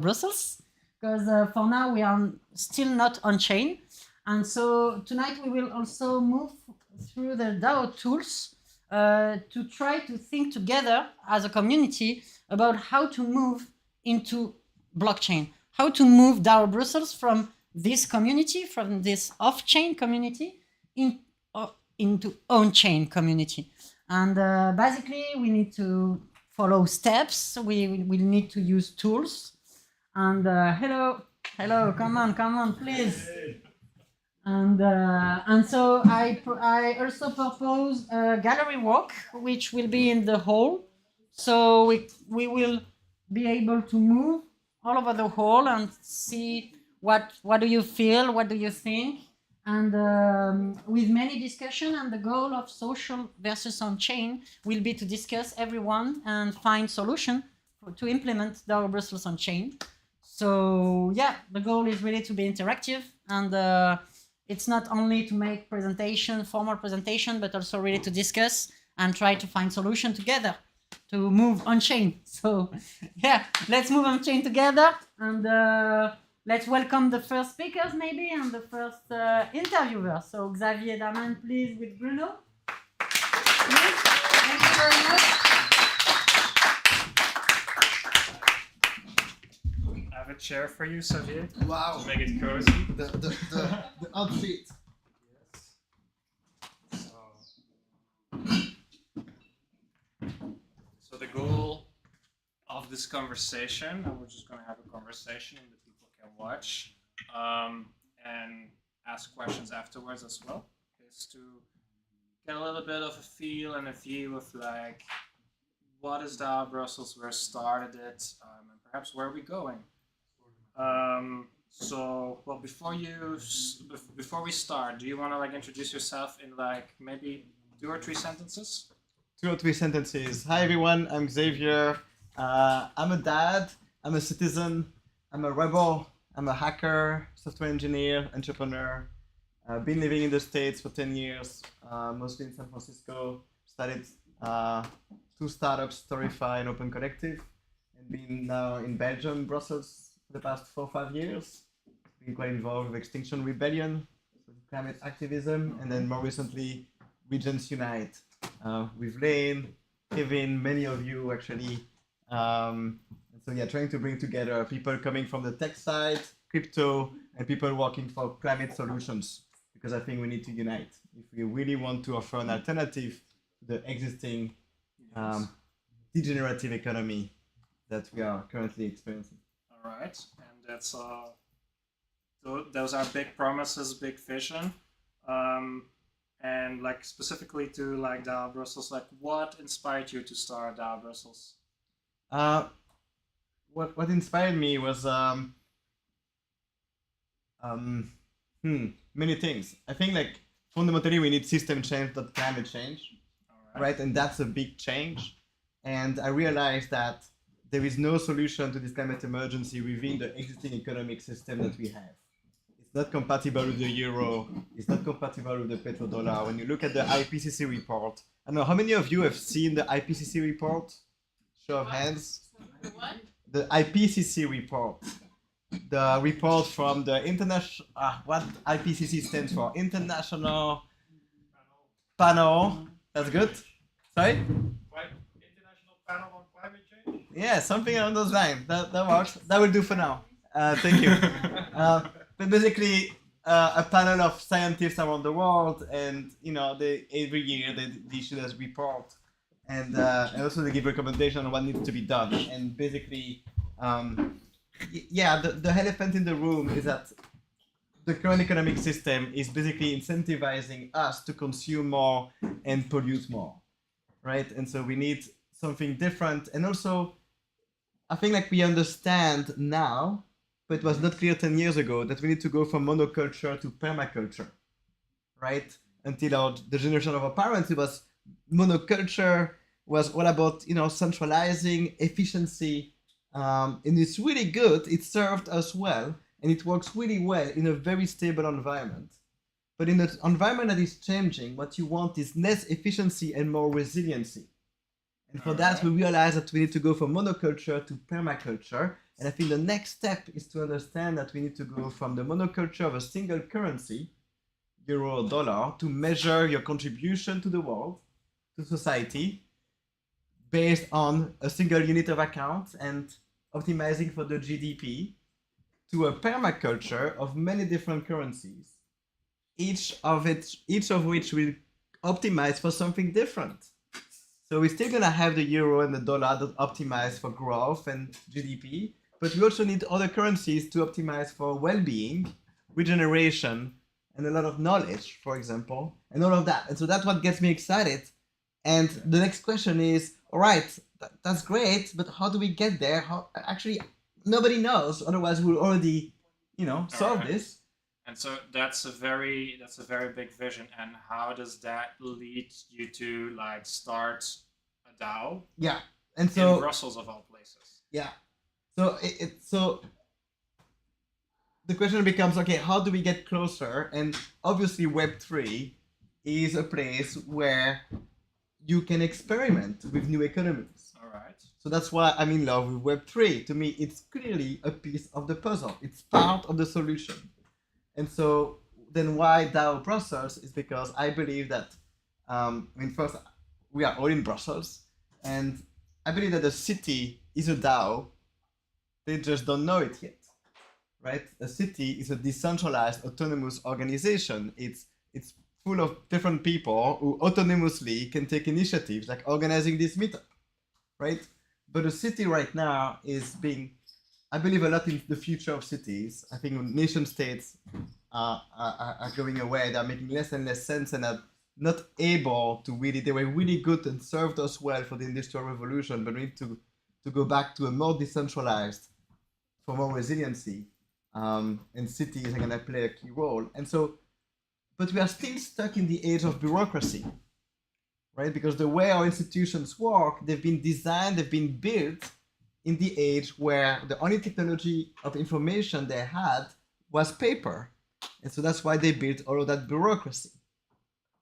Brussels, because for now we are still not on chain. And so tonight we will also move through the DAO tools to try to think together as a community about how to move into blockchain, how to move DAO Brussels from this community, from this off-chain community into on-chain community. And basically we need to follow steps, we need to use tools. And hello, come on, please. And so I also propose a gallery walk, which will be in the hall. So we will be able to move all over the hall and see what do you feel, what do you think, and with many discussion. And the goal of social versus on-chain will be to discuss everyone and find solution to implement DAO Brussels on-chain. So yeah, the goal is really to be interactive, and it's not only to make presentation, formal presentation, but also really to discuss and try to find solution together to move on chain. So yeah, let's move on chain together, and let's welcome the first speakers maybe and the first interviewer. So Xavier Daman, please, with Bruno. Please. Thank you very much. I have a chair for you, Xavier. Wow. To make it cozy. The outfit. Yes. So the goal of this conversation, and we're just going to have a conversation and the people can watch and ask questions afterwards as well, is to get a little bit of a feel and a view of like, what is DAO Brussels, where started it, and perhaps where are we going? So, well, before we start, do you want to like introduce yourself in like maybe 2 or 3 sentences? 2 or 3 sentences. Hi everyone, I'm Xavier. I'm a dad, I'm a citizen, I'm a rebel, I'm a hacker, software engineer, entrepreneur. I've been living in the States for 10 years, mostly in San Francisco. Started 2 startups, Storify and Open Collective, and been now in Belgium, Brussels, for the past 4 or 5 years. Been quite involved with Extinction Rebellion, climate activism, and then more recently, Regions Unite, with Lane, Kevin, many of you actually. So yeah, trying to bring together people coming from the tech side, crypto, and people working for climate solutions, because I think we need to unite if we really want to offer an alternative to the existing degenerative economy that we are currently experiencing. All right, and that's those are big promises, big vision, and like specifically to like DAO Brussels, like what inspired you to start DAO Brussels? What inspired me was many things. I think like fundamentally we need system change, not climate change, right? And that's a big change. And I realized that there is no solution to this climate emergency within the existing economic system that we have. It's not compatible with the euro. It's not compatible with the petrodollar. When you look at the IPCC report, I don't know, how many of you have seen the IPCC report? Show of hands. What? The IPCC report. The report from the international, what IPCC stands for? International Panel. That's good. Sorry? International Panel on Climate Change? Yeah, something along those lines. That works. That will do for now. Thank you. But basically, a panel of scientists around the world, and you know, every year they issue this report, and also they give recommendations on what needs to be done. And basically, yeah, the elephant in the room is that the current economic system is basically incentivizing us to consume more and pollute more, right? And so we need something different. And also, I think like we understand now, but it was not clear 10 years ago, that we need to go from monoculture to permaculture, right? Until the generation of our parents, it was monoculture was all about, you know, centralizing efficiency, and it's really good. It served us well, and it works really well in a very stable environment. But in an environment that is changing, what you want is less efficiency and more resiliency. And for that, we realize that we need to go from monoculture to permaculture. And I think the next step is to understand that we need to go from the monoculture of a single currency, euro or dollar, to measure your contribution to the world, to society, based on a single unit of account and optimizing for the GDP, to a permaculture of many different currencies, each of which will optimize for something different. So we're still gonna have the euro and the dollar that optimize for growth and GDP, but we also need other currencies to optimize for well-being, regeneration, and a lot of knowledge, for example, and all of that. And so that's what gets me excited. And the next question is, all right, that's great, but how do we get there? Actually, nobody knows. Otherwise, we'll already, solve this. And so that's a very big vision. And how does that lead you to start a DAO? Yeah, and so in Brussels of all places. Yeah, so so the question becomes, okay, how do we get closer? And obviously, Web3 is a place where you can experiment with new economies. All right. So that's why I'm in love with Web3. To me, it's clearly a piece of the puzzle. It's part of the solution. And so then why DAO Brussels is because I believe that, first, we are all in Brussels, and I believe that the city is a DAO. They just don't know it yet, right? A city is a decentralized, autonomous organization. It's full of different people who autonomously can take initiatives, like organizing this meetup, right? But a city right now is being, I believe a lot in the future of cities. I think nation states are going away. They're making less and less sense and are not able to really, they were really good and served us well for the Industrial Revolution, but we need to go back to a more decentralized, for more resiliency, and cities are going to play a key role. And so, but we are still stuck in the age of bureaucracy, right? Because the way our institutions work, they've been designed, they've been built in the age where the only technology of information they had was paper. And so that's why they built all of that bureaucracy.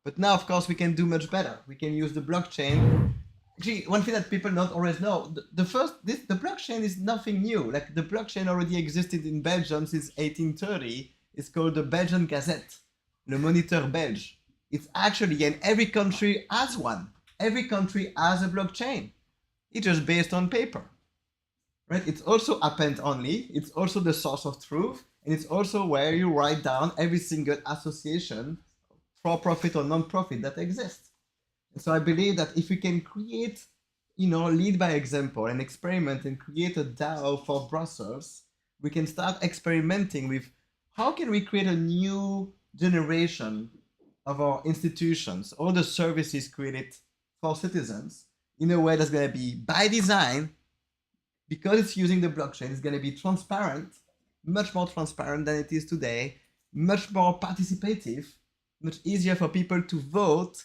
But now, of course, we can do much better. We can use the blockchain. Actually, one thing that people don't always know, the blockchain is nothing new. Like, the blockchain already existed in Belgium since 1830. It's called the Belgian Gazette, Le Moniteur Belge. It's actually, and every country has one. Every country has a blockchain. It's just based on paper, right? It's also append only. It's also the source of truth. And it's also where you write down every single association, for profit or non-profit, that exists. And so I believe that if we can create, lead by example and experiment and create a DAO for Brussels, we can start experimenting with how can we create a new generation of our institutions, all the services created for citizens, in a way that's going to be by design, because it's using the blockchain, it's going to be transparent, much more transparent than it is today, much more participative, much easier for people to vote.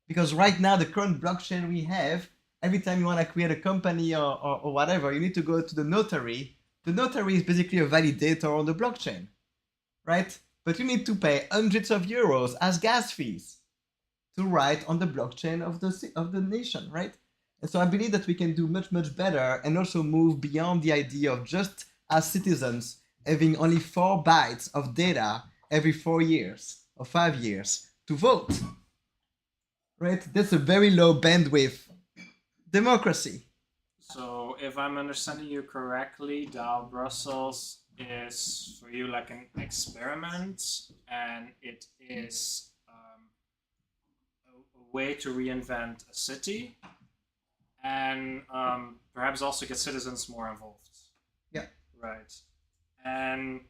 Because right now, the current blockchain we have, every time you want to create a company or whatever, you need to go to the notary. The notary is basically a validator on the blockchain, right? But you need to pay hundreds of euros as gas fees to write on the blockchain of the nation, right? And so I believe that we can do much, much better and also move beyond the idea of just as citizens having only 4 bytes of data every 4 years or 5 years to vote, right? That's a very low bandwidth democracy. So if I'm understanding you correctly, DAO Brussels is for you like an experiment, and it is a way to reinvent a city and perhaps also get citizens more involved. Yeah. Right. And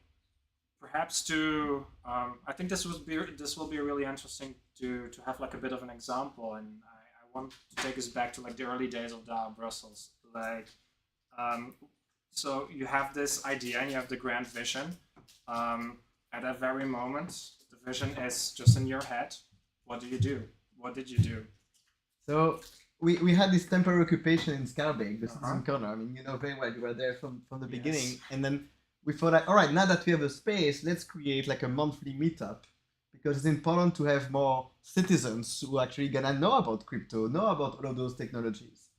perhaps I think this will be really interesting to have like a bit of an example, and I want to take us back to like the early days of DAO Brussels. So you have this idea and you have the grand vision. At that very moment, the vision is just in your head. What do you do? What did you do? So we had this temporary occupation in Schaerbeek, the citizen corner. I mean, you know very well, you were there from the beginning. And then we thought, like, all right, now that we have a space, let's create like a monthly meetup, because it's important to have more citizens who are actually gonna know about crypto, know about all of those technologies.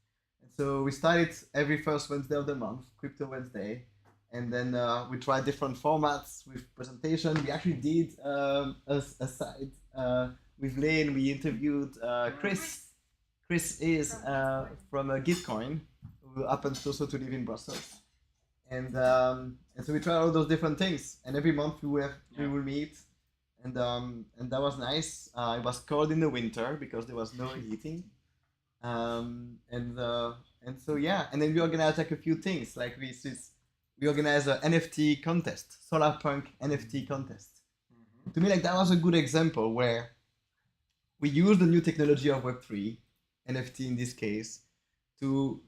And so we started every first Wednesday of the month, Crypto Wednesday, And then we tried different formats with presentation. We actually did a side with Lane. We interviewed Chris. Chris is from Gitcoin, who happens also to live in Brussels. And so we tried all those different things. And every month we will meet. And that was nice. It was cold in the winter because there was no heating. And so yeah, and then we organized like a few things. Like we organized an NFT contest, Solarpunk NFT contest. To me, like that was a good example where we used the new technology of Web3, NFT in this case, to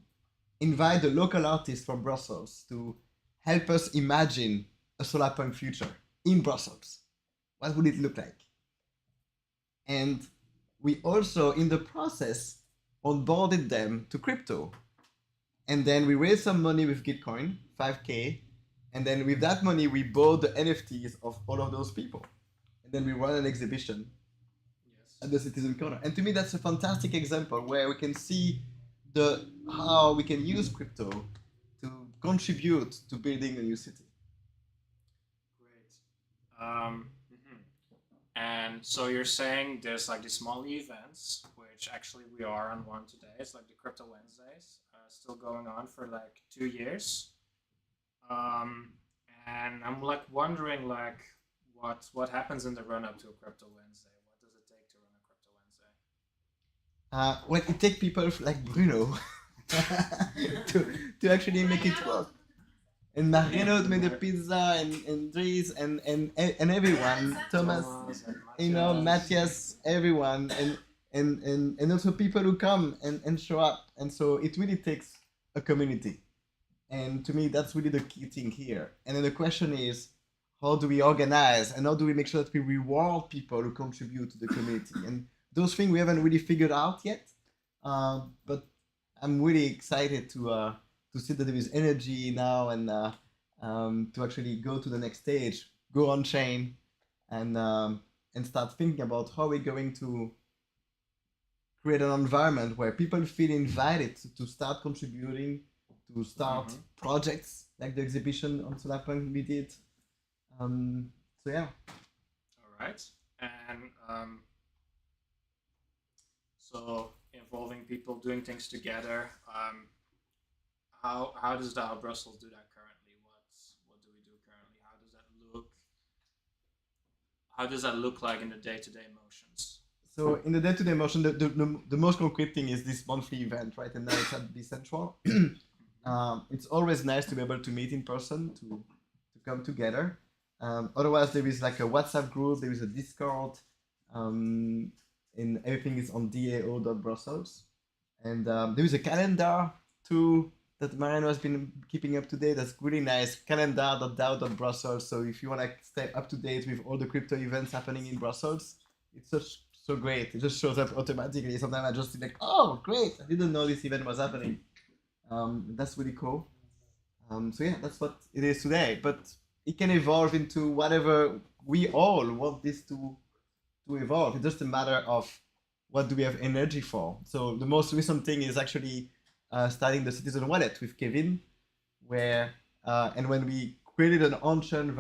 invite the local artists from Brussels to help us imagine a Solarpunk future in Brussels. What would it look like? And we also, in the process, onboarded them to crypto. And then we raised some money with Gitcoin, 5K. And then with that money, we bought the NFTs of all of those people. And then we run an exhibition at the Citizen Corner. And to me, that's a fantastic example where we can see how we can use crypto to contribute to building a new city. Great. And so you're saying there's like these small events, which actually we are on one today. It's like the Crypto Wednesdays, still going on for like 2 years. And I'm like wondering like what happens in the run up to a Crypto Wednesday? What does it take to run a Crypto Wednesday? Well, it takes people like Bruno to actually make it work. And Mariano made the pizza, and Dries, and everyone, Thomas, Matthias, everyone, and also people who come and show up. And so it really takes a community. And to me, that's really the key thing here. And then the question is, how do we organize and how do we make sure that we reward people who contribute to the community? And those things we haven't really figured out yet. But I'm really excited to see that there is energy now and to actually go to the next stage, go on chain, and start thinking about how we're going to create an environment where people feel invited to start contributing, to start projects like the exhibition on Solarpunk we did. So yeah. All right, and so involving people doing things together. How does DAO Brussels do that currently? What do we do currently? How does that look like in the day-to-day motions? So in the day-to-day motion, the most concrete thing is this monthly event, right? And now it's at Decentral. It's always nice to be able to meet in person, to come together. Otherwise, there is like a WhatsApp group, there is a Discord, and everything is on DAO.Brussels. And there is a calendar too that Mariano has been keeping up to date. That's really nice. Calendar.DAO.Brussels. So if you want to stay up to date with all the crypto events happening in Brussels, it's so great. It just shows up automatically. Sometimes I just think like, oh, great! I didn't know this event was happening. That's really cool. So yeah, that's what it is today. But it can evolve into whatever we all want this to evolve. It's just a matter of what do we have energy for. So the most recent thing is actually starting the Citizen Wallet with Kevin, where and when we created an on-chain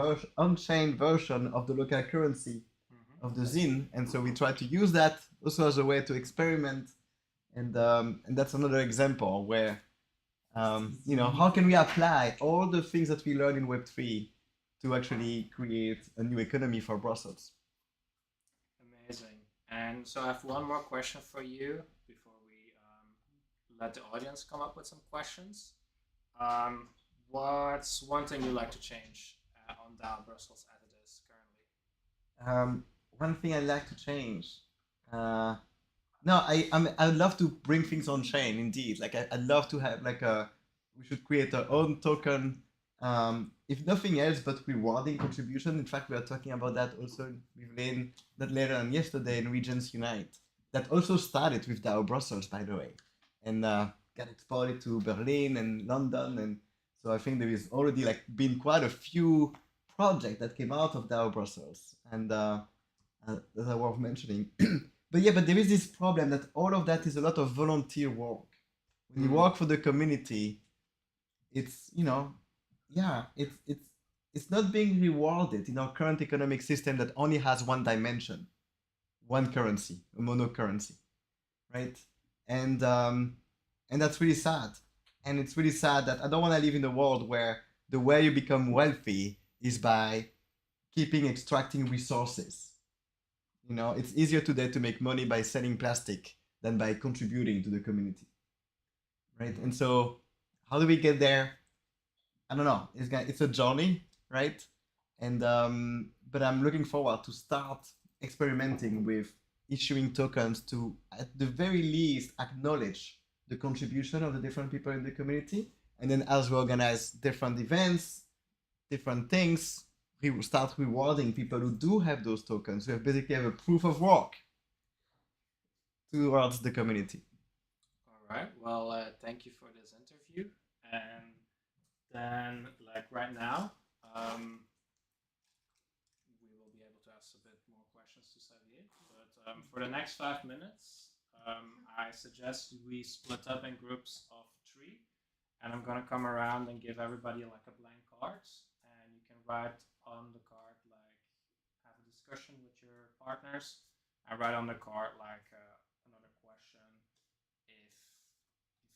version of the local currency of the Zine, and so we try to use that also as a way to experiment, and that's another example where how can we apply all the things that we learn in Web3 to actually create a new economy for Brussels. Amazing. And so I have one more question for you before we let the audience come up with some questions. What's one thing you'd like to change on DAO Brussels as it is currently? One thing I'd like to change. I'd love to bring things on chain. Indeed, like I'd love to have we should create our own token. If nothing else, but rewarding contribution. In fact, we are talking about that also with Lane that later on yesterday in Regions Unite. That also started with DAO Brussels, by the way, and got exported to Berlin and London. And so I think there is already been quite a few projects that came out of DAO Brussels, and that are worth mentioning. But there is this problem that all of that is a lot of volunteer work. When you work for the community, it's yeah, it's not being rewarded in our current economic system that only has one dimension, one currency, a monocurrency, right? And um, and that's really sad. And it's really sad that I don't want to live in a world where the way you become wealthy is by keeping extracting resources. You know, it's easier today to make money by selling plastic than by contributing to the community, right? And so, how do we get there? I don't know. It's a journey, right? But I'm looking forward to start experimenting with issuing tokens to, at the very least, acknowledge the contribution of the different people in the community, and then as we organize different events, different things, we will start rewarding people who do have those tokens. We have basically have a proof of work towards the community. All right. Well, thank you for this interview. And then, like right now, we will be able to ask a bit more questions to Xavier. But for the next 5 minutes, I suggest we split up in groups of 3. And I'm gonna come around and give everybody like a blank card, and you can write on the card like have a discussion with your partners, and write on the card like another question. If you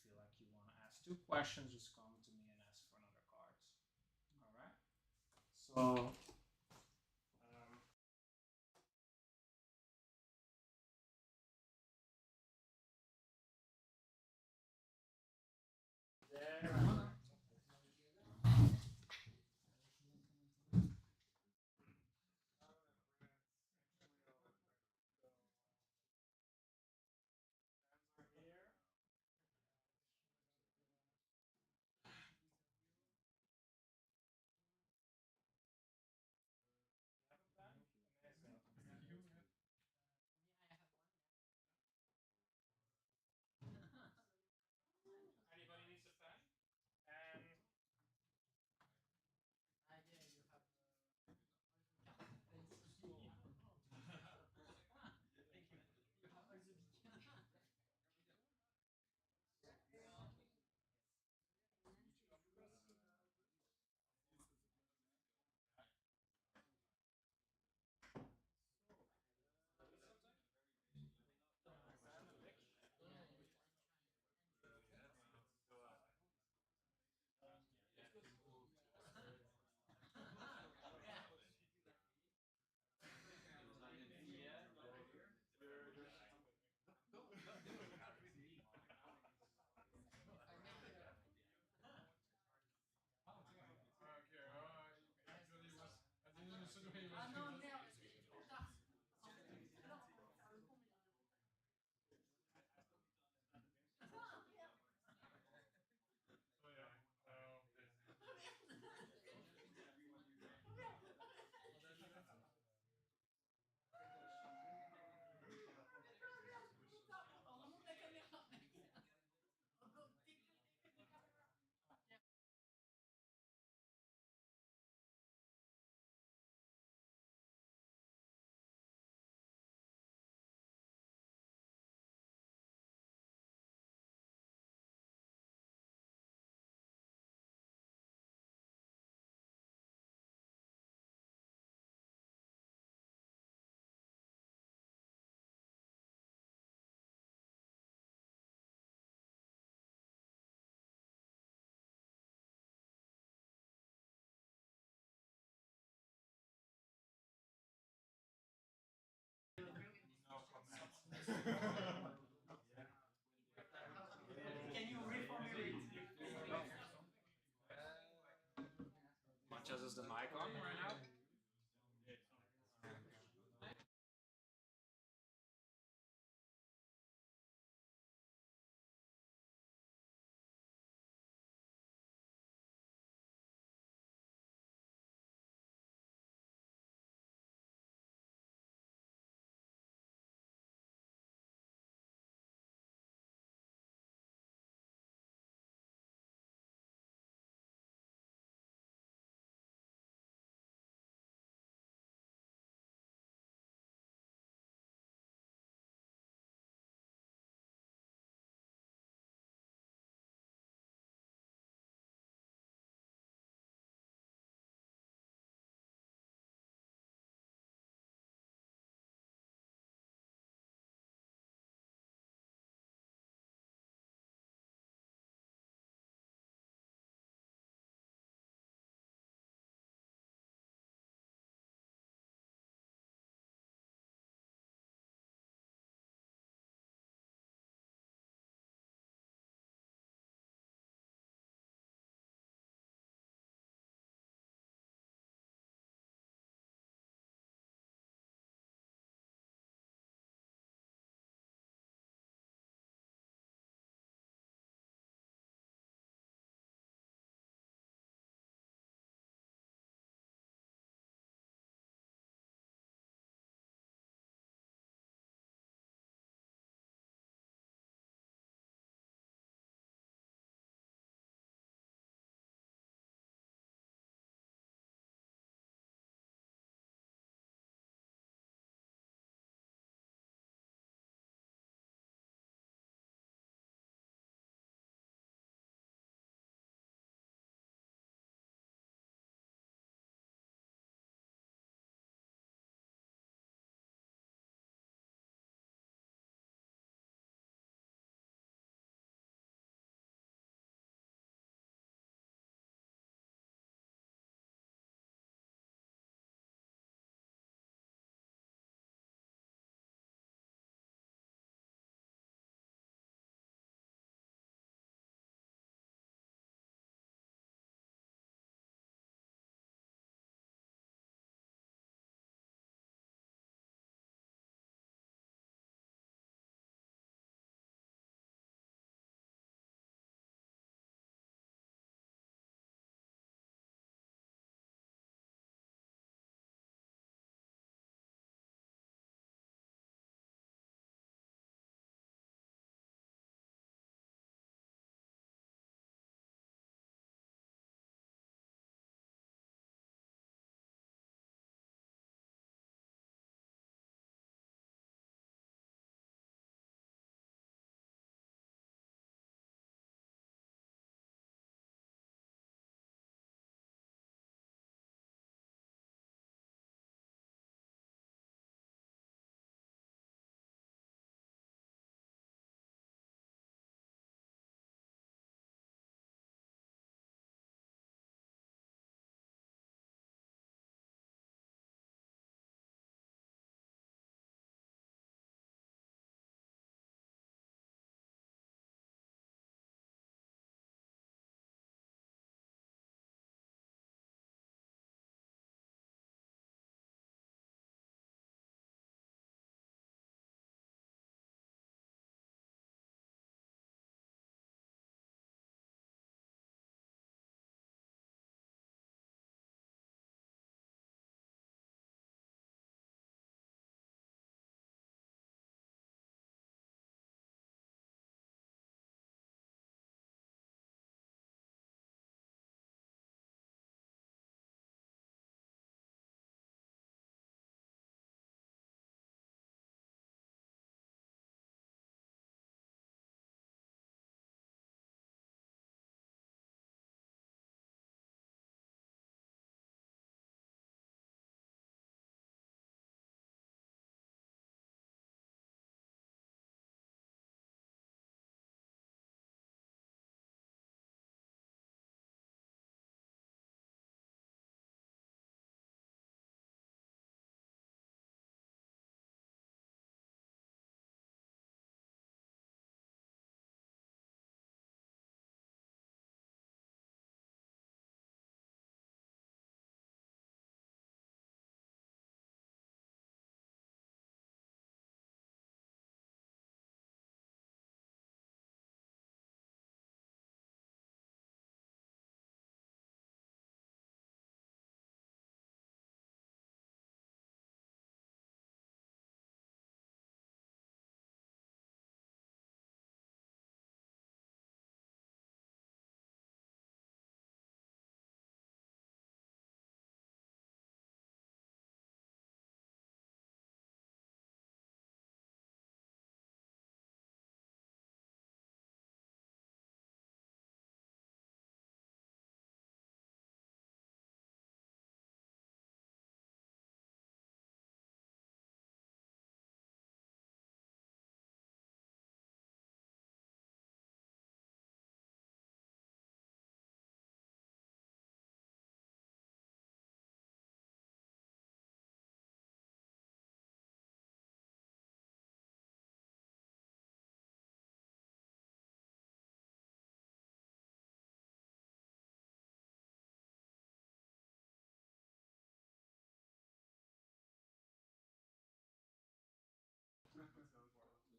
feel like you want to ask 2 questions, just come to me and ask for another card. All right. So there. Anybody needs a pen? And no comment. Can you reformulate? Mathias, is the mic on right now?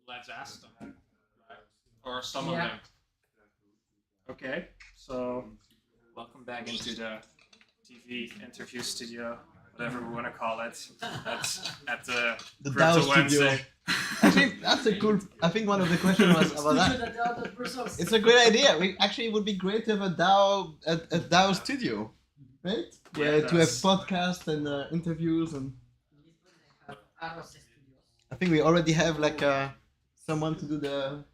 let's ask them, right? Or some of Yeah. them. Okay, so welcome back into the TV interview studio, whatever we want to call it. That's at the The Crypto DAO studio. Wednesday. Actually, that's a cool. I think one of the questions was about that. DAO Brussels. It's a great idea. It would be great to have a DAO studio, right? Yeah, Where to have that's- podcasts and interviews, and I think we already have like someone to do the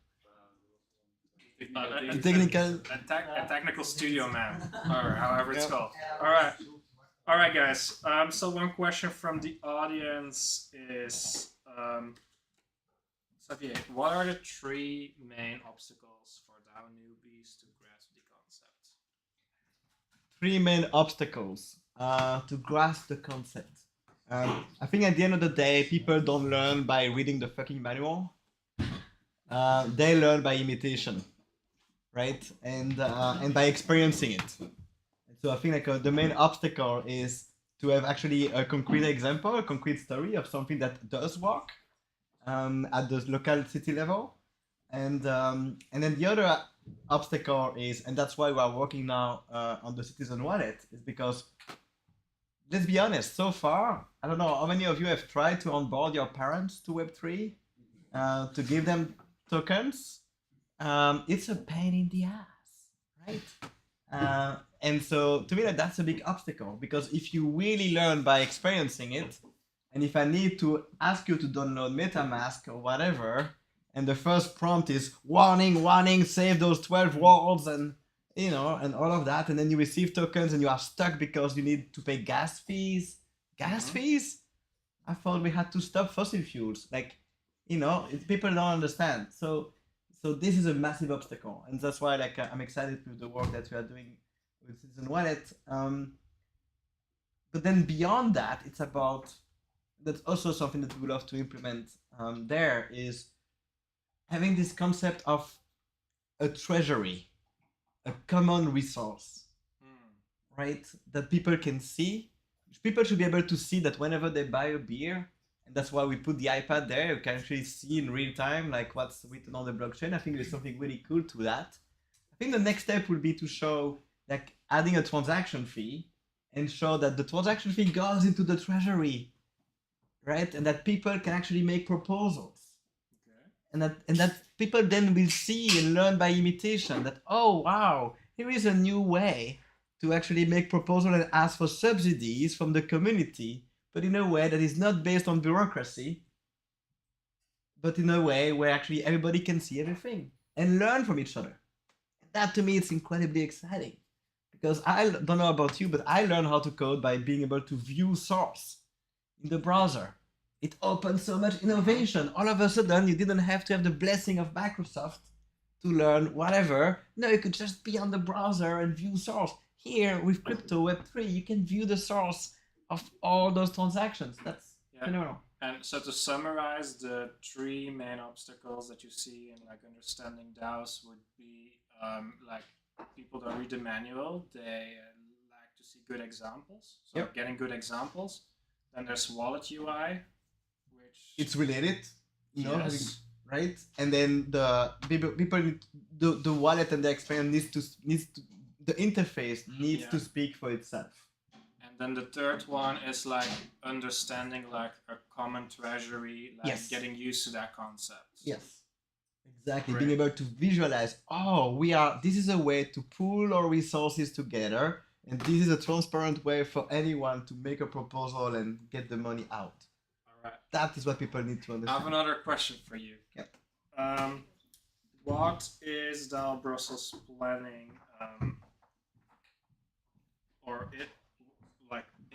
technical. A technical studio man, or however it's Yeah. called. All right, guys. So one question from the audience is, Xavier, what are the 3 main obstacles for DAO newbies to grasp the concept? 3 main obstacles to grasp the concept. I think at the end of the day, people don't learn by reading the fucking manual. They learn by imitation, right? And by experiencing it. So I think like the main obstacle is to have actually a concrete example, a concrete story of something that does work at the local city level. And then the other obstacle is, and that's why we are working now on the Citizen Wallet, is because, let's be honest, so far, I don't know how many of you have tried to onboard your parents to Web3, to give them tokens. It's a pain in the ass, right? And so to me, that's a big obstacle, because if you really learn by experiencing it, and if I need to ask you to download MetaMask or whatever, and the first prompt is warning, save those 12 words, and and all of that, and then you receive tokens and you are stuck because you need to pay gas fees. Gas fees? I thought we had to stop fossil fuels. Like, people don't understand. So this is a massive obstacle, and that's why I'm excited with the work that we are doing with Citizen Wallet. But then beyond that, it's about, that's also something that we would love to implement there, is having this concept of a treasury, a common resource, right? That people can see. People should be able to see that whenever they buy a beer, and that's why we put the iPad there, you can actually see in real time like what's written on the blockchain. I think there's something really cool to that. I think the next step would be to show like adding a transaction fee and show that the transaction fee goes into the treasury, right? And that people can actually make proposals. Okay. And that people then will see and learn by imitation that, oh wow, here is a new way to actually make proposal and ask for subsidies from the community, but in a way that is not based on bureaucracy, but in a way where actually everybody can see everything and learn from each other. That to me is incredibly exciting, because I don't know about you, but I learned how to code by being able to view source in the browser. It opened so much innovation. All of a sudden, you didn't have to have the blessing of Microsoft to learn whatever. No, you could just be on the browser and view source. Here with crypto Web3, you can view the source of all those transactions. That's phenomenal. And so to summarize, the 3 main obstacles that you see in like understanding DAOs would be like people don't read the manual, they like to see good examples. So getting good examples. Then there's wallet UI, which it's related, yes. Right? And then the people need the wallet and the experience needs to the interface needs to speak for itself. And then the third one is like understanding like a common treasury, like getting used to that concept. Yes. Exactly. Being able to visualize, this is a way to pool our resources together, and this is a transparent way for anyone to make a proposal and get the money out. All right. That is what people need to understand. I have another question for you. Yep. What is DAO Brussels planning,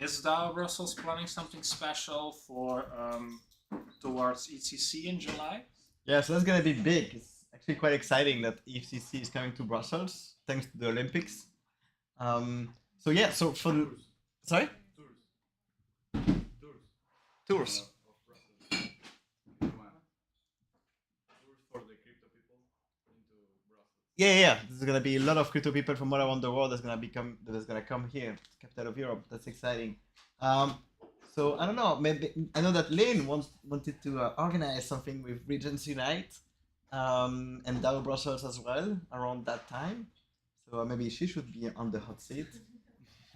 is DAO Brussels planning something special for towards ECC in July? Yeah, so that's gonna be big. It's actually quite exciting that ECC is coming to Brussels thanks to the Olympics. So for sorry? Tours. Yeah. There's gonna be a lot of crypto people from all around the world that's gonna come here, capital of Europe. That's exciting. So I don't know. Maybe I know that Lane wanted to organize something with Regents Unite and DAO Brussels as well around that time. So maybe she should be on the hot seat.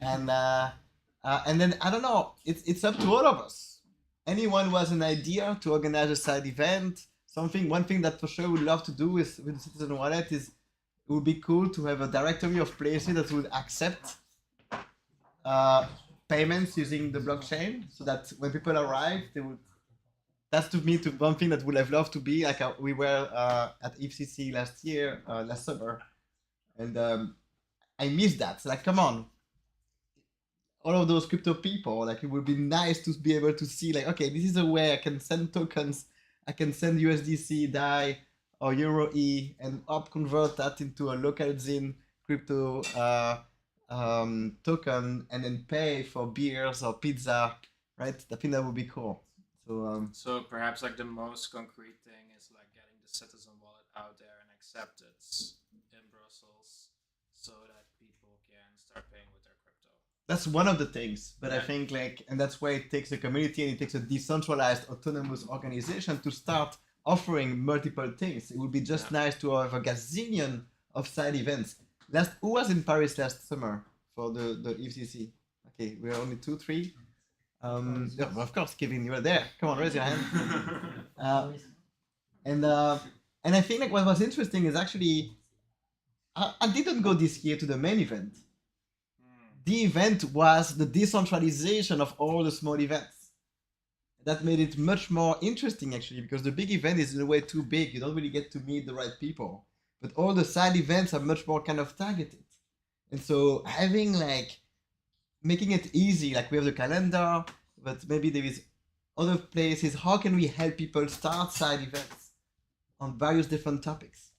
And then I don't know. It's up to all of us. Anyone who has an idea to organize a side event, something. One thing that for sure we'd love to do with the Citizen Wallet is it would be cool to have a directory of places that would accept uh, payments using the blockchain, so that when people arrive, they would. That's to me to one thing that would have loved to be like we were at FCC last year, last summer, and I miss that. So, like, come on, all of those crypto people, like it would be nice to be able to see, like, okay, this is a way I can send tokens, I can send USDC, DAI, or Euro E, and up convert that into a local ZIN crypto token, and then pay for beers or pizza, right? I think that would be cool. So perhaps like the most concrete thing is like getting the Citizen Wallet out there and accepted in Brussels, so that people can start paying with their crypto. That's one of the things, but I Yeah. think like, and that's why it takes a community and it takes a decentralized autonomous organization to start offering multiple things. It would be just Yeah. nice to have a gazillion of side events. Who was in Paris last summer for the FCC? Okay, we are only 2, 3. Yeah, of course, Kevin, you were there. Come on, raise your hand. And I think like what was interesting is actually I didn't go this year to the main event. The event was the decentralization of all the small events. That made it much more interesting actually, because the big event is in a way too big. You don't really get to meet the right people. But all the side events are much more kind of targeted. And so having like making it easy, like we have the calendar, but maybe there is other places. How can we help people start side events on various different topics?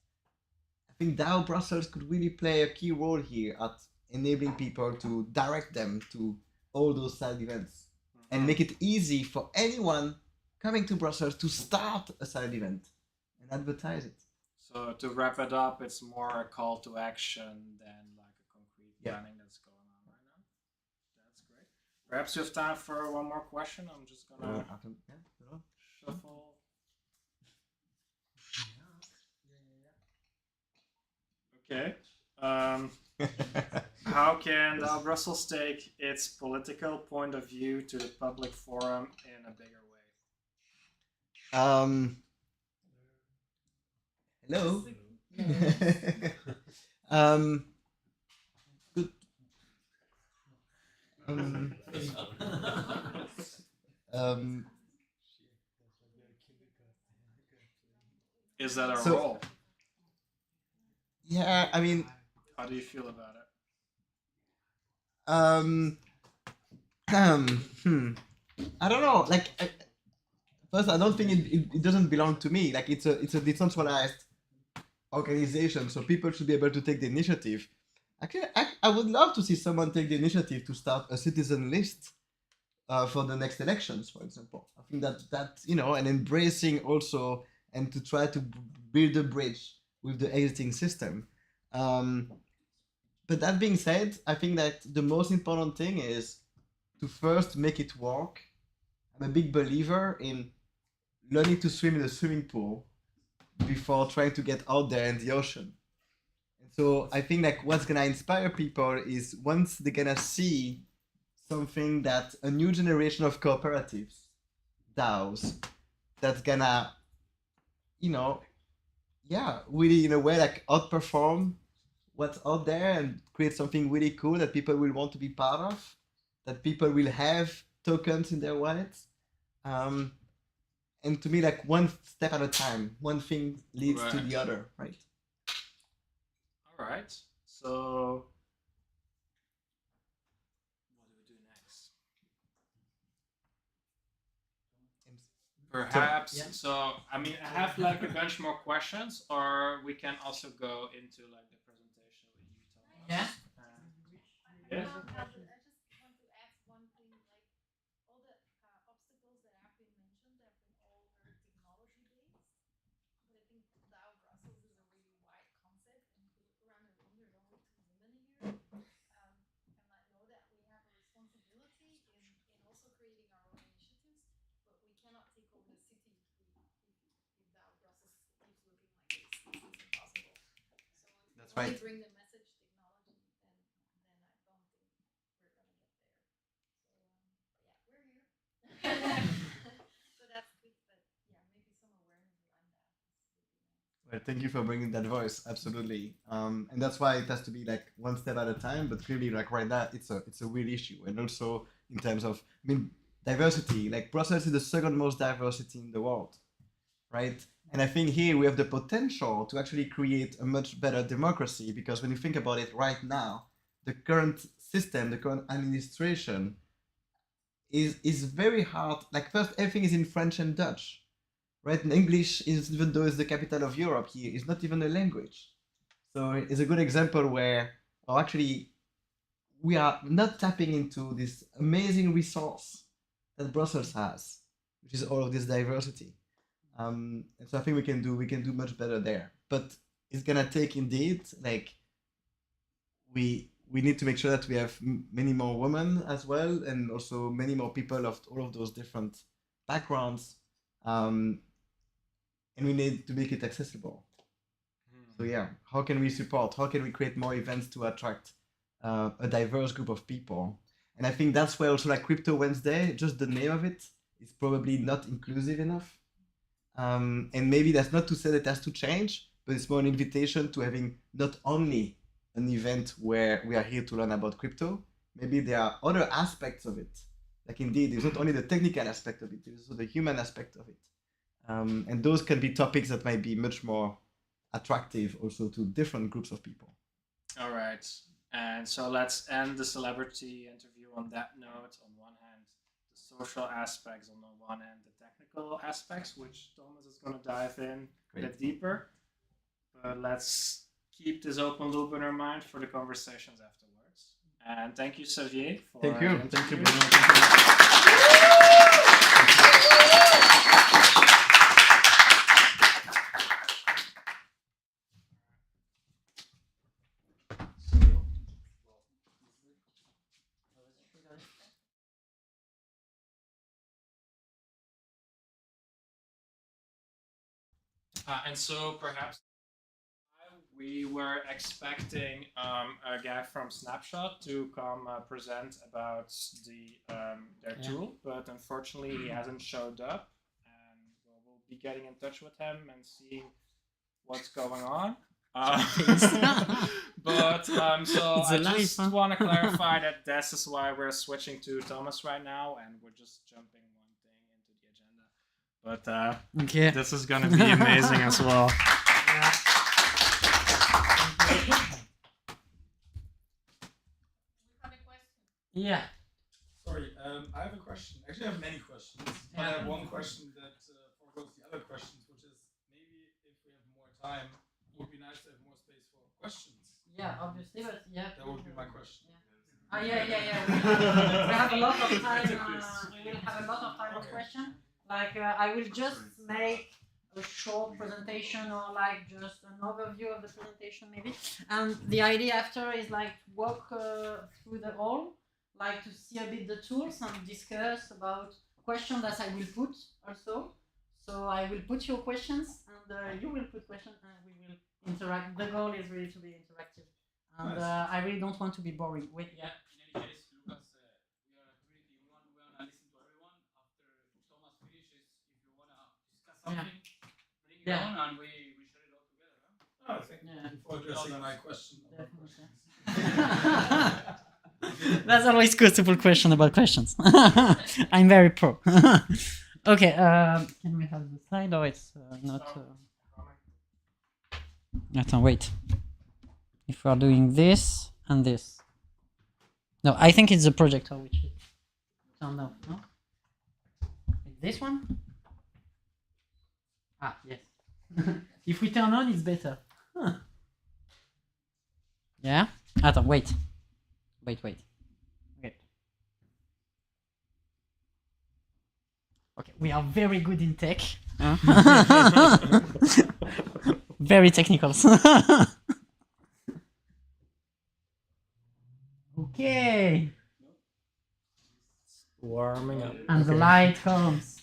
I think DAO Brussels could really play a key role here at enabling people to direct them to all those side events and make it easy for anyone coming to Brussels to start a side event and advertise it. So to wrap it up, it's more a call to action than like a concrete planning that's going on right now. That's great. Perhaps you have time for one more question. I'm just gonna shuffle. Okay. How can Brussels take its political point of view to the public forum in a bigger way? Hello. Good. Is that a So- role? Yeah, I mean, How do you feel about it? I don't know. Like, first, I don't think it doesn't belong to me. Like, it's a decentralized organization, so people should be able to take the initiative. Actually, I would love to see someone take the initiative to start a citizen list for the next elections, for example. I think that and embracing also and to try to build a bridge with the existing system. But that being said, I think that the most important thing is to first make it work. I'm a big believer in learning to swim in a swimming pool before trying to get out there in the ocean. And so I think like what's gonna inspire people is once they're gonna see something that a new generation of cooperatives, DAOs, that's gonna, really in a way like outperform what's out there and create something really cool that people will want to be part of, that people will have tokens in their wallets. And to me, like one step at a time, one thing leads to Right. the other, right? All right. So, what do we do next? Perhaps. Yeah. So, I mean, I have like a bunch more questions, or we can also go into like the presentation with you, Thomas. Yeah. Yes. I just want to ask one thing, like all the obstacles that have been mentioned have been all very technology based, but I think DAO Brussels is a really wide concept, and if you look around the room, there's only 2 women here, and I know that we have a responsibility in also creating our That's When right. we bring the message technology, then I don't think we're gonna get there. So yeah, we're here. So that's good, but yeah, maybe some awareness around that would be nice. Well, thank you for bringing that voice. Absolutely. And that's why it has to be like one step at a time. But clearly, like right now, it's a real issue. And also in terms of, I mean, diversity. Like Brussels is the second most diversity in the world, right? And I think here we have the potential to actually create a much better democracy because when you think about it right now, the current system, the current administration is very hard. Like first, everything is in French and Dutch, right? And English is, even though it's the capital of Europe here, is not even a language. So it's a good example where, or actually, we are not tapping into this amazing resource that Brussels has, which is all of this diversity. And so I think we can do much better there. But it's gonna take indeed like we need to make sure that we have many more women as well, and also many more people of all of those different backgrounds, and we need to make it accessible. So yeah, how can we support? How can we create more events to attract a diverse group of people? And I think that's where also like Crypto Wednesday, just the name of it is probably not inclusive enough. And maybe that's not to say that it has to change, but it's more an invitation to having not only an event where we are here to learn about crypto, maybe there are other aspects of it. Like indeed, there's not only the technical aspect of it, there's also the human aspect of it. And those can be topics that might be much more attractive also to different groups of people. All right. And so let's end the celebrity interview on that note. On one hand, the social aspects, on the one hand, the technical aspects, which Thomas is going to dive in a bit deeper. But let's keep this open loop in our mind for the conversations afterwards. And thank you, Xavier, for Thank you. the Thank you, interview. Bruno. And so perhaps we were expecting a guy from Snapshot to come present about their tool, but unfortunately he hasn't showed up. And we'll be getting in touch with him and seeing what's going on. But so It's I alive, just huh? want to clarify that this is why we're switching to Thomas right now, and we're just jumping one thing into the agenda. But Okay. this is gonna be amazing as well. We have a question. Yeah. Sorry, I have a question. Actually, I have many questions. But I have one question that foregoes the other questions, which is maybe if we have more time, it would be nice to have more space for questions. Yeah, obviously, but yeah. That would be my question. Yeah. We have a lot of time. We will have a lot of time for Okay. question. Like I will just make a short presentation or like just an overview of the presentation maybe. And the idea after is like walk through the hall, like to see a bit the tools and discuss about questions that I will put also. So I will put your questions and you will put questions and we will interact. The goal is really to be interactive. And Nice. I really don't want to be boring. Wait, yeah. In any case, Lucas, we wanna listen to everyone. After Thomas finishes, if you wanna discuss something, bring it Yeah. on and we share it all together. Huh? Oh, thank Yeah. you for addressing my question. Definitely. That's always good to put question about questions. I'm very pro. Okay, can we have the slide or it's not? Attends, wait. If we are doing this and this. No, I think it's the projector which is turned off, no? Like this one? Ah, yes. If we turn on, it's better. Huh. Yeah? Attends, wait. Wait. Okay, we are very good in tech. Very technical. Okay. Warming up. And the light comes.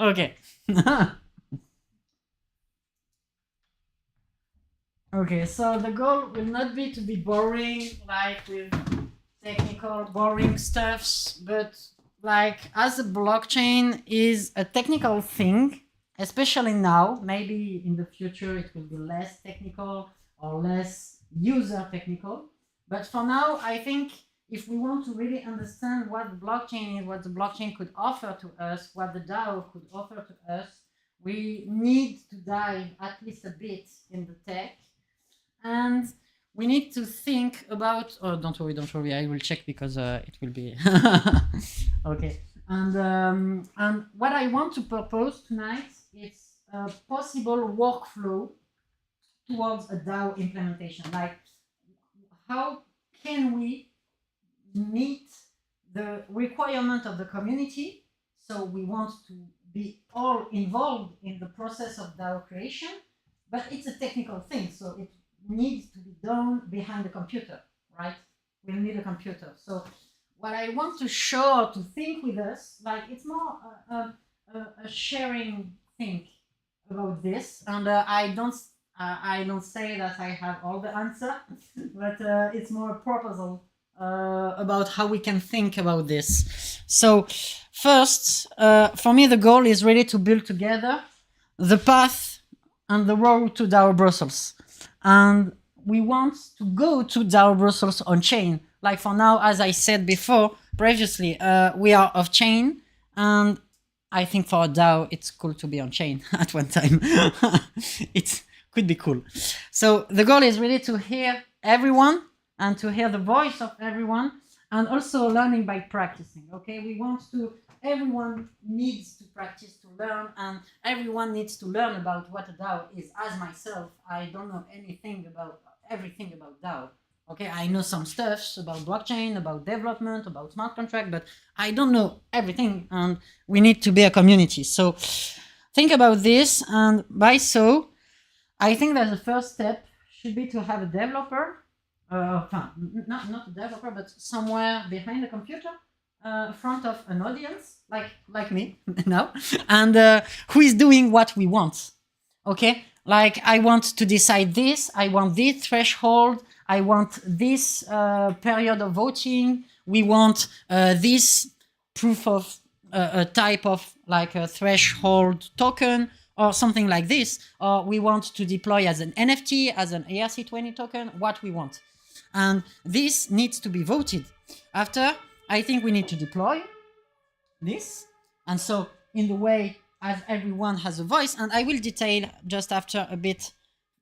Okay. Okay, so the goal will not be to be boring, like with technical boring stuffs, but like as a blockchain is a technical thing, especially now, maybe in the future it will be less technical or less user technical. But for now, I think if we want to really understand what the blockchain is, what the blockchain could offer to us, what the DAO could offer to us, we need to dive at least a bit in the tech. And we need to think about, oh, don't worry, I will check because it will be okay. And what I want to propose tonight is a possible workflow towards a DAO implementation. Like, how can we meet the requirement of the community? So we want to be all involved in the process of DAO creation, but it's a technical thing, so it needs to be done behind the computer, right? We'll need a computer. So what I want to show, to think with us, like it's more a sharing thing about this, and I don't say that I have all the answer, but it's more a proposal about how we can think about this. So first, for me, the goal is really to build together the path and the road to DAO Brussels. And we want to go to DAO Brussels on chain. Like for now, as I said before, previously, we are off chain, and I think for a DAO, it's cool to be on chain at one time. It could be cool. So the goal is really to hear everyone and to hear the voice of everyone, and also learning by practicing. Okay, we want to, everyone needs to practice to learn, and everyone needs to learn about what a DAO is. As myself, I don't know everything about DAO. Okay, I know some stuff about blockchain, about development, about smart contract, but I don't know everything, and we need to be a community. So think about this, and by so, I think that the first step should be to have a developer, not a developer, but somewhere behind the computer, front of an audience, like me now, and who is doing what we want. Okay, like I want to decide this, I want this threshold, I want this period of voting, we want this proof of a type of like a threshold token or something like this, or we want to deploy as an NFT, as an ERC20 token, what we want. And this needs to be voted. After, I think we need to deploy this. And so in the way as everyone has a voice, and I will detail just after a bit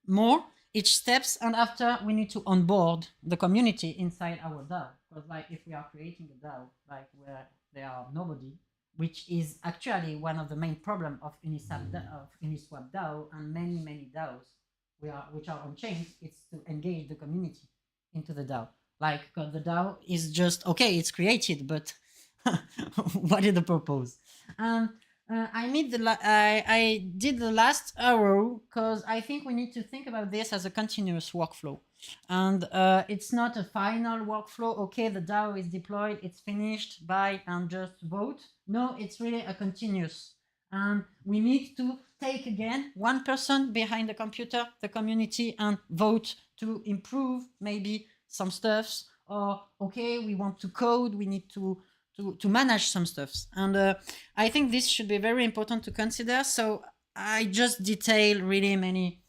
more each steps, and after we need to onboard the community inside our DAO. Because like if we are creating a DAO, like where there are nobody, which is actually one of the main problems of Uniswap DAO and many DAOs which are on chain, it's to engage the community into the DAO. Like the DAO is just, okay, it's created, but what is the purpose? And I did the last arrow because I think we need to think about this as a continuous workflow. And it's not a final workflow. Okay, the DAO is deployed, it's finished, bye, and just vote. No, it's really a continuous. And we need to take again one person behind the computer, the community, and vote to improve maybe some stuffs. Or okay, we want to code, we need to manage some stuffs. And I think this should be very important to consider. So I just detail really many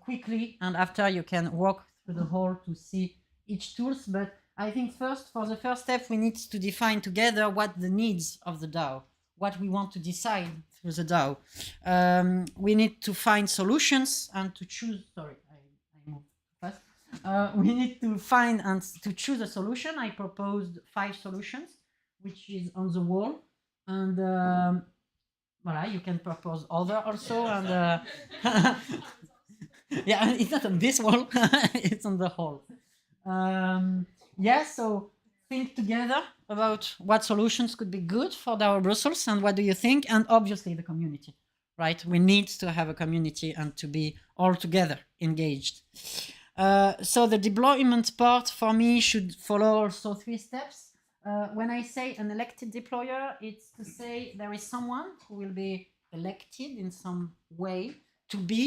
quickly, and after you can walk through the whole to see each tools. But I think first, for the first step, we need to define together what the needs of the DAO, what we want to decide through the DAO. We need to find solutions and to choose, sorry, I moved fast. We need to find and to choose a solution. I proposed 5 solutions, which is on the wall. And voilà, you can propose other also. And yeah, it's not on this wall, it's on the whole. Yeah, so think together about what solutions could be good for DAO Brussels and what do you think? And obviously the community, right? We need to have a community and to be all together engaged. So the deployment part for me should follow also 3 steps. When I say an elected deployer, it's to say there is someone who will be elected in some way to be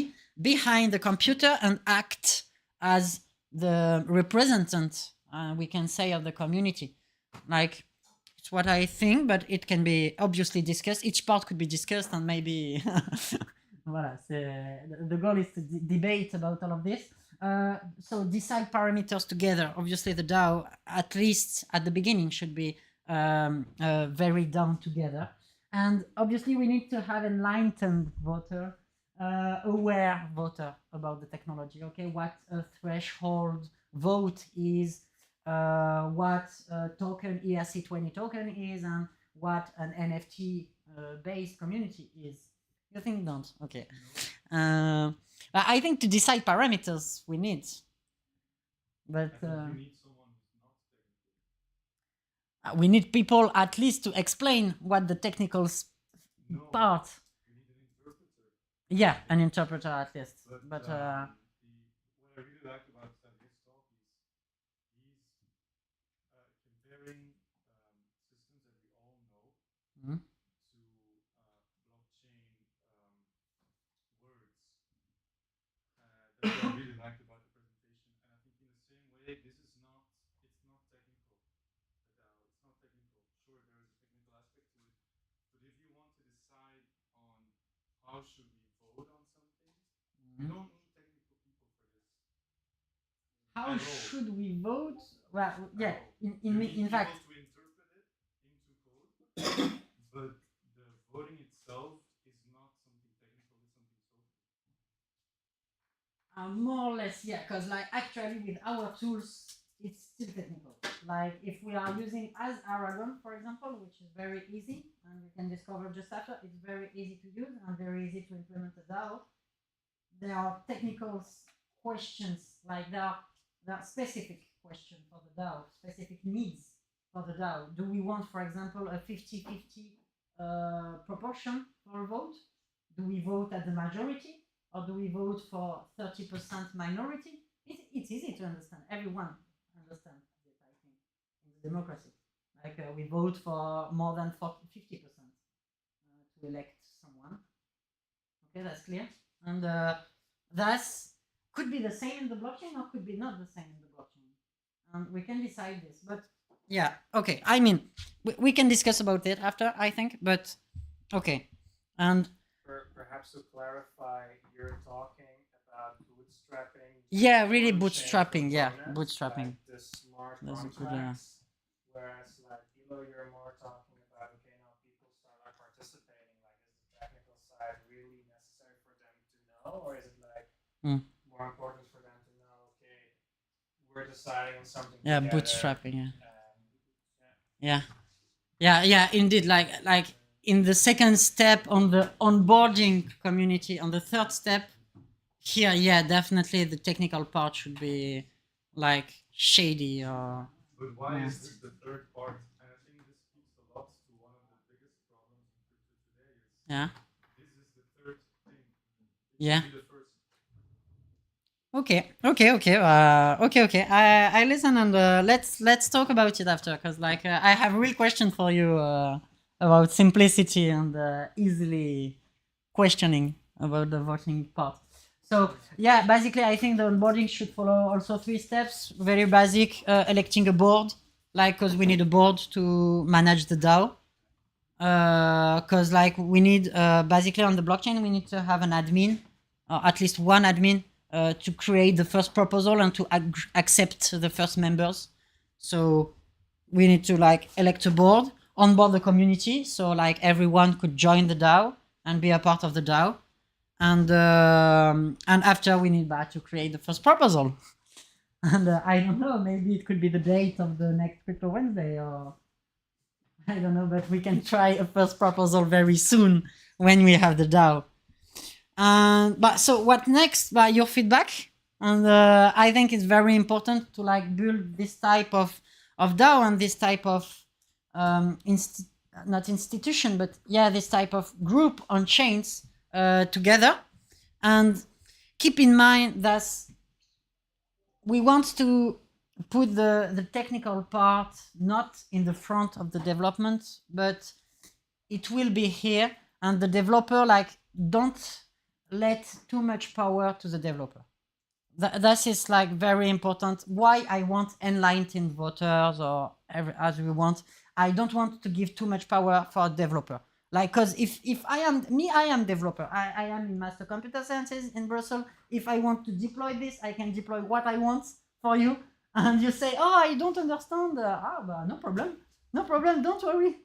behind the computer and act as the representative, we can say, of the community. Like, it's what I think, but it can be obviously discussed. Each part could be discussed, and maybe voilà, the goal is to debate about all of this. So decide parameters together. Obviously, the DAO, at least at the beginning, should be very down together. And obviously, we need to have enlightened voter, aware voter about the technology. Okay, what a threshold vote is, what token ERC20 token is, and what an NFT based community is. You think don't? Okay. I think to decide parameters we need, but we need people at least to explain what the technical part. Yeah, an interpreter at least. But what I really liked about Xavier's talk is he's comparing systems that we all know Mhm. to blockchain words. That's what I really liked about the presentation. And I think in the same way, it's not technical. The DAO, it's not technical. Sure, there is a technical aspect to it, but if you want to decide on how should we vote on something, you don't need technical people for this. How At all. should we vote? Well, yeah, You in need fact, people to interpret it into code, but the voting itself is not something technical, it's something social. more or less, yeah, because like actually with our tools, it's still technical. Like if we are using as Aragon, for example, which is very easy, and we can discover just after, it's very easy to use and very easy to implement a DAO. There are technical questions, like there are specific questions for the DAO, specific needs for the DAO. Do we want, for example, a 50-50 proportion for a vote? Do we vote at the majority? Or do we vote for 30% minority? It's easy to understand. Everyone understands it, I think, in the democracy. Like we vote for more than 50% to elect someone. Okay, that's clear. And that's could be the same in the blockchain or could be not the same in the blockchain. And we can decide this. But yeah, okay. I mean, we can discuss about it after, I think. But okay. And perhaps to clarify, you're talking about bootstrapping. yeah, really on-chain bootstrapping. Yeah, components, bootstrapping. like the smart That's a good, contracts. Whereas, like Elo, you're more talking about, okay, now people start like participating. Like, is the technical side really necessary for them to know, or is it like more important for them to know? Okay, we're deciding on something. Yeah, together, bootstrapping. Yeah. yeah. Yeah, indeed. Like in the second step on the onboarding community, on the third step here, yeah, definitely the technical part should be like shady or. But why is this the third part? And I think this speaks a lot to one of the biggest problems in crypto today is Yeah. this is the third thing. It Yeah. should be the first. Okay. Okay. I listen and let's talk about it after, because like I have a real question for you about simplicity and easily questioning about the voting part. So yeah, basically I think the onboarding should follow also 3 steps. Very basic, electing a board, like because we need a board to manage the DAO. Because like we need basically on the blockchain we need to have an admin, or at least one admin, to create the first proposal and to accept the first members. So we need to like elect a board, onboard the community, so like everyone could join the DAO and be a part of the DAO. And after we need to create the first proposal. And I don't know, maybe it could be the date of the next Crypto Wednesday, or I don't know, but we can try a first proposal very soon when we have the DAO. But so what next? Your feedback, and I think it's very important to like build this type of DAO and this type of not institution, but yeah, this type of group on chains together. And keep in mind that we want to put the technical part not in the front of the development, but it will be here, and the developer like don't let too much power to the developer. That is like very important. Why I want enlightened voters or as we want. I don't want to give too much power for a developer. Like, cause if I am developer. I am in Master Computer Sciences in Brussels. If I want to deploy this, I can deploy what I want for you. And you say, oh, I don't understand. But no problem. No problem. Don't worry.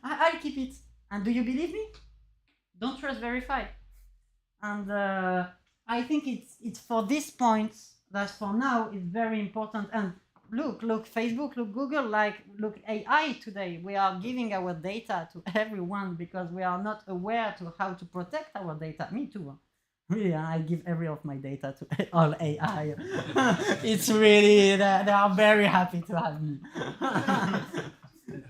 I'll keep it. And do you believe me? Don't trust, verify. And I think it's for this point that for now is very important. And look, Facebook, look, Google, look, AI today. We are giving our data to everyone because we are not aware to how to protect our data. Me too. Really, I give every of my data to all AI. It's really, they are very happy to have me.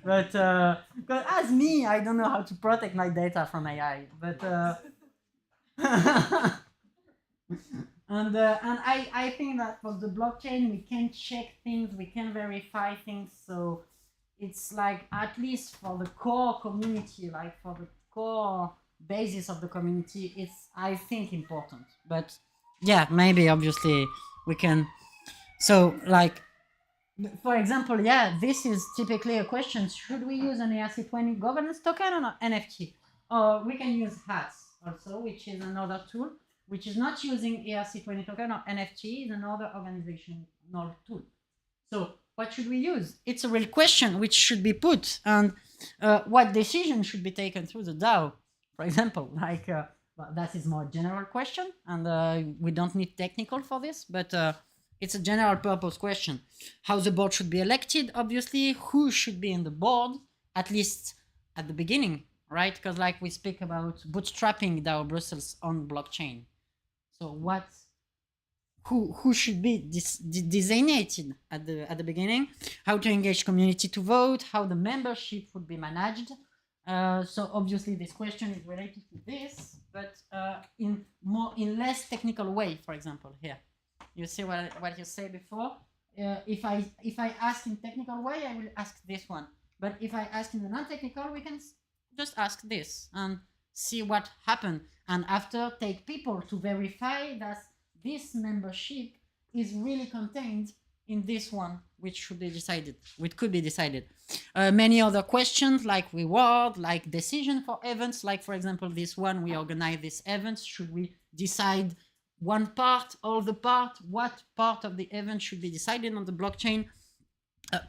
But as me, I don't know how to protect my data from AI. But and I think that for the blockchain we can check things, we can verify things, so it's like at least for the core community, like for the core basis of the community, it's I think important. But yeah, maybe obviously we can, so like for example, yeah, this is typically a question: should we use an ERC20 governance token or an NFT? Or we can use HATS also, which is another tool, which is not using ERC20 token or NFT, is another organizational tool. So what should we use? It's a real question which should be put, and what decision should be taken through the DAO, for example, like well, that is more general question, and we don't need technical for this, but it's a general purpose question. How the board should be elected, obviously, who should be in the board, at least at the beginning, right? Because like we speak about bootstrapping DAO Brussels on blockchain. So what, who should be designated at the beginning, how to engage community to vote, how the membership would be managed. So obviously this question is related to this, but in less technical way, for example, here. You see what you say before? If I ask in technical way, I will ask this one. But if I ask in the non-technical, we can just ask this and see what happened. And after, take people to verify that this membership is really contained in this one, which should be decided, which could be decided. Many other questions like reward, like decision for events, like for example, this one, we organize this event. Should we decide one part, all the part, what part of the event should be decided on the blockchain?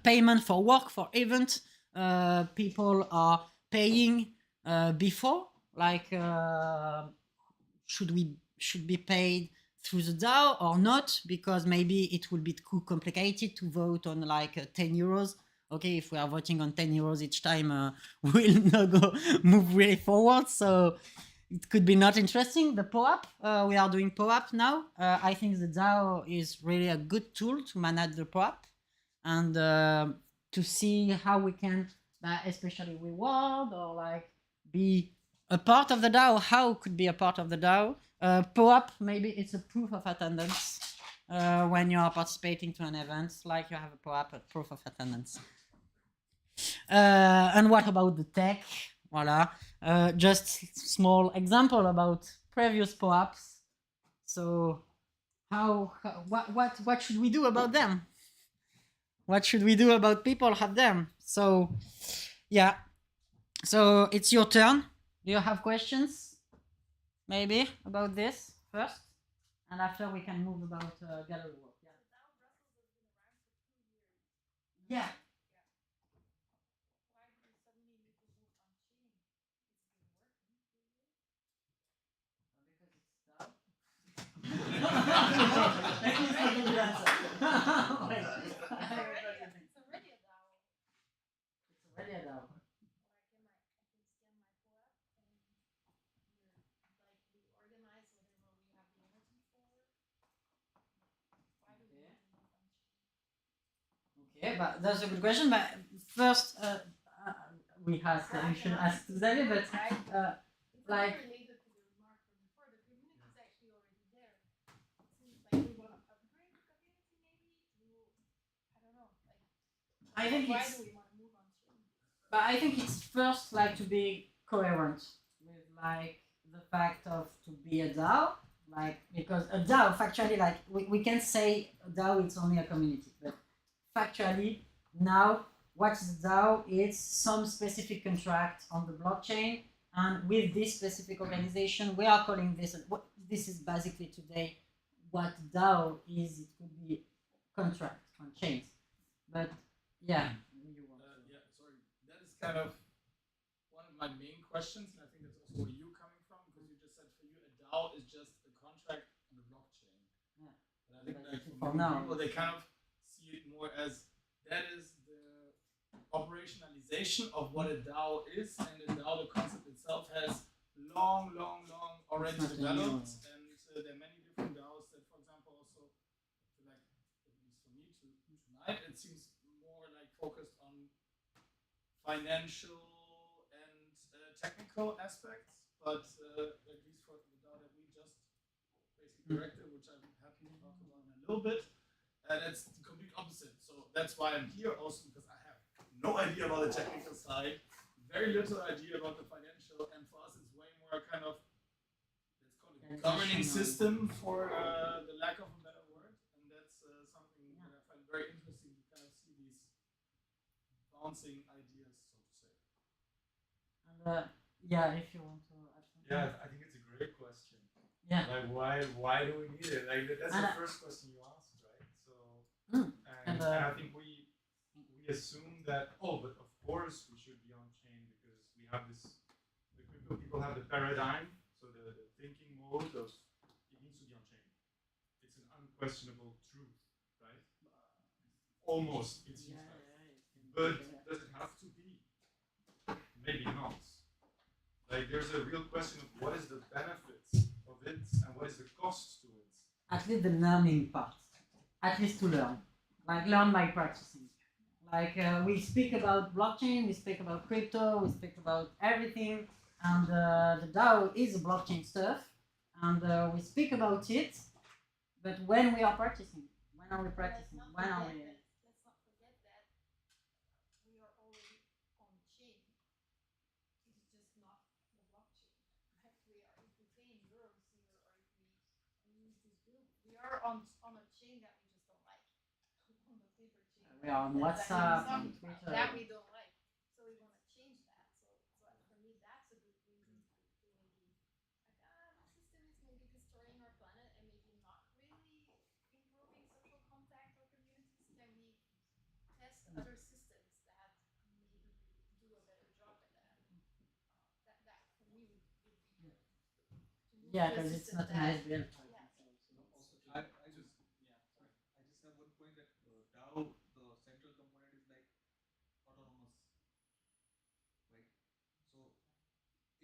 Payment for work, for event, people are paying before, like should be paid through the DAO or not, because maybe it will be too complicated to vote on like 10 euros. Okay, if we are voting on 10 euros each time, we'll not move really forward. So it could be not interesting. The POAP, we are doing POAP now. I think the DAO is really a good tool to manage the POAP and to see how we can, especially reward or like be a part of the DAO. How could be a part of the DAO? POAP, maybe it's a proof of attendance when you are participating to an event, like you have a POAP, a proof of attendance. And what about the tech? Voila. Just small example about previous POAPs. So what should we do about them? What should we do about people have them? So yeah, so it's your turn. Do you have questions maybe about this first, and after we can move about gallery work? Yeah. Okay, but that's a good question. But first, we should ask Xavier, but like. Related to the remark from before, the community is actually already there. It seems like we want to upgrade the community maybe to, I don't know, like I think why it's. do we want to move on stream? But I think it's first like to be coherent with like the fact of to be a DAO, like because a DAO factually, like we can say a DAO it's only a community, but factually now what's the DAO? It's some specific contract on the blockchain, and with this specific organization, we are calling this. This is basically today what DAO is. It could be contract on chains, but yeah. Yeah, sorry. That is kind of one of my main questions, and I think that's also where you coming from, because you just said for you a DAO is just a contract on the blockchain. Yeah. But I think like For for many now, people, they kind of see it more as that is the operationalization of what a DAO is, and a DAO, the concept itself, has long already It's not a developed, new- and there are many different DAOs that, for example, also like at least for me tonight, it seems more like focused on financial and technical aspects, but at least for the DAO that we just basically directed, which I'm happy to talk about in a little bit, and it's the complete opposite. So that's why I'm here also, because I have no idea about the technical side, very little idea about the financial, and for us it's way more kind of, let's call it governing system, for the lack of a better word, and that's something that I find very interesting to kind of see these bouncing ideas, so to say. And yeah, if you want to add something. Yeah, I think it's a great question. Yeah. Like why do we need it? Like that's And the first question you asked, right? So And, and I think we assume that but of course we should be on chain because we have this the crypto people have the paradigm, so the thinking mode of it needs to be on chain. It's an unquestionable truth, right? Almost it seems like. But does it have to be? Maybe not. Like there's a real question of what is the benefits of it and what is the cost to it. At least the learning part, at least to learn, like learn by practicing. Like we speak about blockchain, we speak about crypto, we speak about everything, and the DAO is a blockchain stuff, and we speak about it. But when we are practicing, when are we practicing? When are we? Let's not forget that we are already on chain. It is just not the blockchain. Right? We are, if we pay in euros here, or if we use this bill, we are on a chain that we just don't like. On the paper chain. We are on That WhatsApp, we on don't- Twitter. that we don't like. So we want to change that. So for me, that's a good reason to maybe like, the system is maybe destroying our planet and maybe not really improving social contact or communities. Can we test other systems that maybe do a better job at that? That for me would be good. To move Yeah, to a because it's system not a that- nice bill. Yeah. I just have one point that DAO, the central component is like autonomous, right? So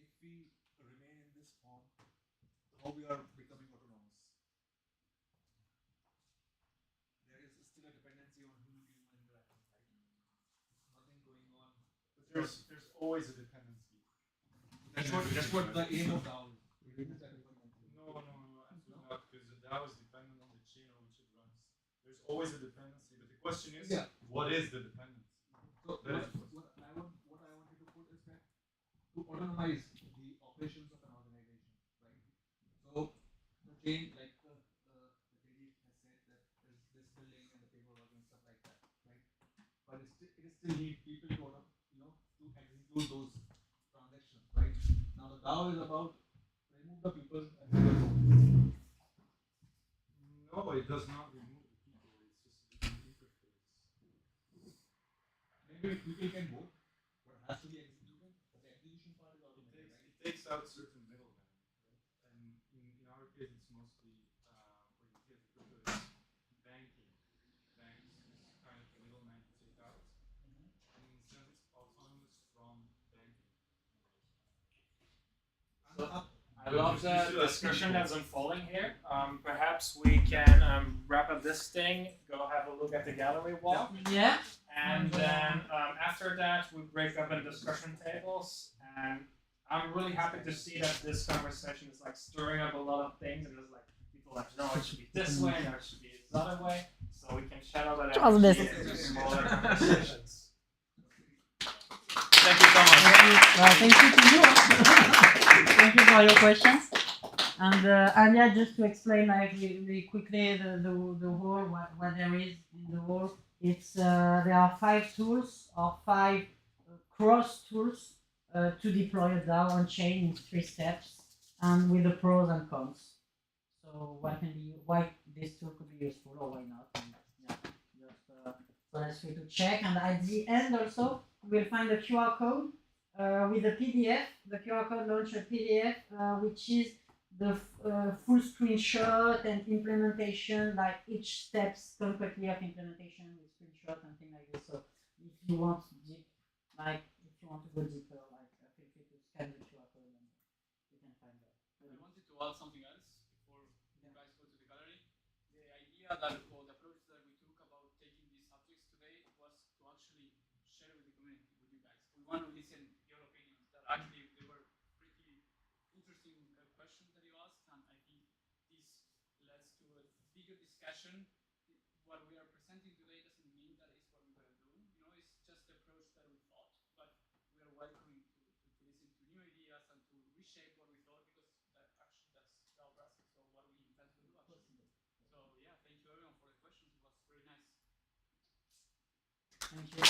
if we remain in this form, how we are becoming autonomous? There is still a dependency on human-to-human interaction, right? Nothing going on. But there's always a dependency. That's what the aim of DAO is. Remove that dependency. No, absolutely not, because the DAO is dependent on the chain on which it runs. There's always a dependency, but the question is, what is the dependency? So what I wanted to put is that to autonomize the operations of an organization, right? So the chain, like the lady has said that there's this billing and the paperwork and stuff like that, right? But it still needs people to to execute those transactions, right? Now the DAO is about remove the people and do the code. No, it does not remove the people. It's just a different interface. Maybe people can vote, but it has to be executed. But the execution part is automated, right? It takes out certain middlemen, right? And in our case, it's mostly for the case of crypto, it's banking. Banks is kind of the middleman to take out, and in a sense, it's autonomous from banking. I love the discussion that's unfolding here. Perhaps we can wrap up this thing, go have a look at the gallery wall, Yeah. and then after that we break up in discussion tables. And I'm really happy to see that this conversation is like stirring up a lot of things, and there's like people like, no, it should be this way, no, it should be this other way, so we can channel that All the energy best. into smaller conversations. Thank you so much. Thank you to you. Thank you for your questions. And yeah, just to explain like really quickly the whole what there is in the whole, it's there are 5 tools or 5 cross tools to deploy a DAO on chain in 3 steps, and with the pros and cons. So why this tool could be useful or why not? And, yeah, just so that's free to check. And at the end also, we'll find a QR code with a PDF. The QR code launch a PDF, which is the full screenshot and implementation, like each steps concretely of implementation with screenshot and things like this. So if you want deep, like if you want to go deeper, like feel free to scan the QR code and you can find that. I wanted to add something else before you guys go to the gallery. The idea that, or the approach that we took about taking these subjects today was to actually share with the community, with you guys. We want to listen your opinions. That actually they were pretty interesting questions that you asked, and I think this leads to a bigger discussion. What we are presenting today doesn't mean that is what we're going to do. You know, it's just the approach that we thought, but we are welcoming to listen to new ideas and to reshape what we thought, because that's DAO Brussels, so what we intend to do actually. So yeah, thank you everyone for the questions. It was very nice. Thank you.